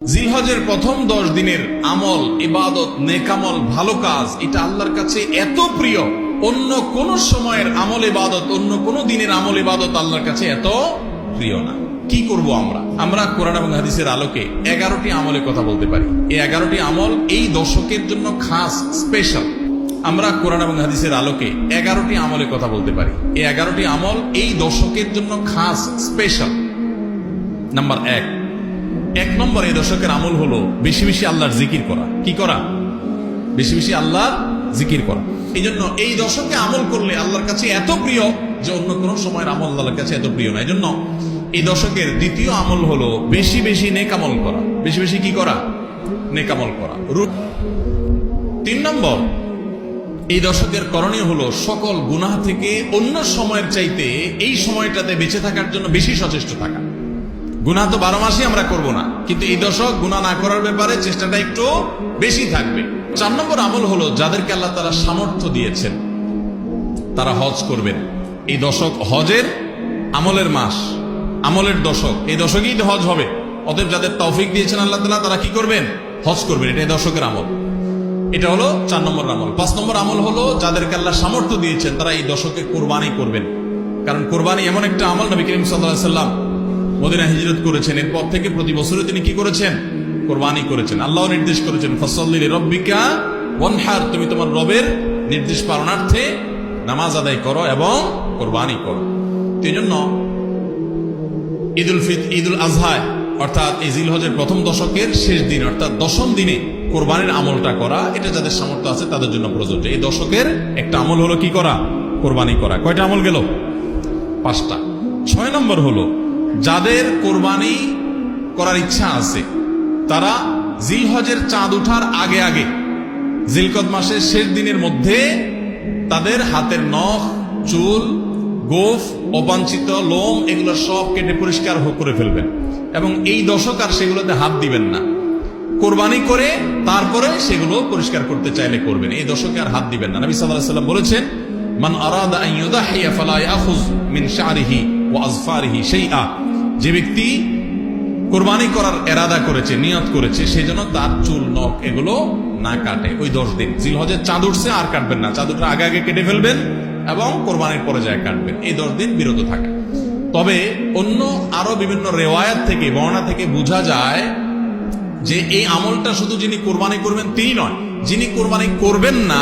জিলহজের প্রথম 10 দিনের আমল, ইবাদত, নেকামল, ভালো কাজ, এটা আল্লাহর কাছে এত প্রিয়, অন্য কোন সময়ের আমল ইবাদত, অন্য কোন দিনের আমল ইবাদত আল্লাহর কাছে এত প্রিয় না। কি করব আমরা কোরআন এবং হাদিসের আলোকে 11টি আমলের কথা বলতে পারি। এই 11টি আমল এই দশকের জন্য খাস, স্পেশাল। আমরা কোরআন এবং হাদিসের আলোকে 11টি আমলের কথা বলতে পারি। এই 11টি আমল এই দশকের জন্য খাস, স্পেশাল। নাম্বার 1 নম্বর এই দশকের আমল হলো বেশি বেশি আল্লাহর জিকির করা। কি করা? বেশি বেশি আল্লাহর জিকির করা। এই জন্য এই দশকে আমল করলে আল্লাহর কাছে এত প্রিয় যে অন্য কোন সময়ের আমল আল্লাহর কাছে এত প্রিয় না। এই জন্য এই দশকের দ্বিতীয় আমল হলো বেশি বেশি নেকামল করা। বেশি বেশি কি করা? নেকামল করা। 3 নম্বর এই দশকের করণীয় হলো সকল গুনাহ থেকে অন্য সময়ের চাইতে এই সময়টাতে বেঁচে থাকার জন্য বেশি সচেষ্ট থাকা। গুনাহ তো 12 মাসই আমরা করব না, কিন্তু এই দশক গুনাহ না করার ব্যাপারে চেষ্টাটা একটু বেশি থাকবে। 4 নম্বর আমল হলো যাদেরকে আল্লাহ তাআলা সামর্থ্য দিয়েছেন তারা হজ করবেন। এই দশক হজের আমলের মাস, আমলের দশক। এই দশকেই তো হজ হবে। অতএব যাদের তৌফিক দিয়েছেন আল্লাহ তাআলা তারা কি করবেন? হজ করবেন। এটা এই দশকের আমল। এটা হলো 4 নম্বর আমল। 5 নম্বর আমল হলো যাদেরকে আল্লাহ সামর্থ্য দিয়েছেন তারা এই দশকে কোরবানি করবেন। কারণ কোরবানি এমন একটা আমল, নবী করিম সাল্লাল্লাহু আলাইহি সাল্লাম মদিনা হিজরত করেছেন, এরপর থেকে প্রতি বছরে তিনি কি করেছেন? কোরবানি করেছেন। আল্লাহ নির্দেশ করেছেন ফাসাল্লি লিরাব্বিকা ওয়ানহার, তুমি তোমার রবের নির্দেশ পালনার্থে নামাজ আদায় করো এবং কোরবানি করো। এই জন্য ঈদুল আজহা অর্থাৎ এই জিলহজের প্রথম দশকের শেষ দিন অর্থাৎ 10ম দিনে কোরবানির আমলটা করা, এটা যাদের সামর্থ্য আছে তাদের জন্য প্রযোজ্য। এই দশকের একটা আমল হলো কি করা? কোরবানি করা। কয়টা আমল গেল? 5টা। 6 নম্বর হলো যাদের কোরবানি করার ইচ্ছা আছে তারা জিলহজের চাঁদ ওঠার আগে আগে জিলকদ মাসের শেষ দিনের মধ্যে তাদের হাতের নখ, চুল, গোফ, অবাঞ্ছিত লোম এগুলো সব কেটে পরিষ্কার করে ফেলবেন এবং এই দশক আর সেগুলোতে হাত দিবেন না। কোরবানি করে তারপরে সেগুলো পরিষ্কার করতে চাইলে করবেন, এই দশকে আর হাত দিবেন না। নবী সাল্লাল্লাহু আলাইহি ওয়াসাল্লাম বলেছেন মান আরাদা আন ইউদাহিয়া ফালা ইয়াখুয মিন শা'রিহি ওয়া আযফারিহি শাইআ, যে ব্যক্তি কোরবানি করার ইরাদা করেছে, নিয়ত করেছে, সেজন্য তার চুল, নখ এগুলো না কাটে ওই 10 দিন। জিলহজের চাঁদ উঠছে আর কাটবেন না, চাঁদ উঠার আগে আগে কেটে ফেলবেন এবং কোরবানির পরে যায় কাটবেন। এই 10 দিন বিরত থাকা। তবে অন্য আরো বিভিন্ন রিওয়ায়াত থেকে, বর্ণনা থেকে বোঝা যায় যে এই আমলটা শুধু যিনি কোরবানি করবেন তিনি নয়, যিনি কোরবানি করবেন না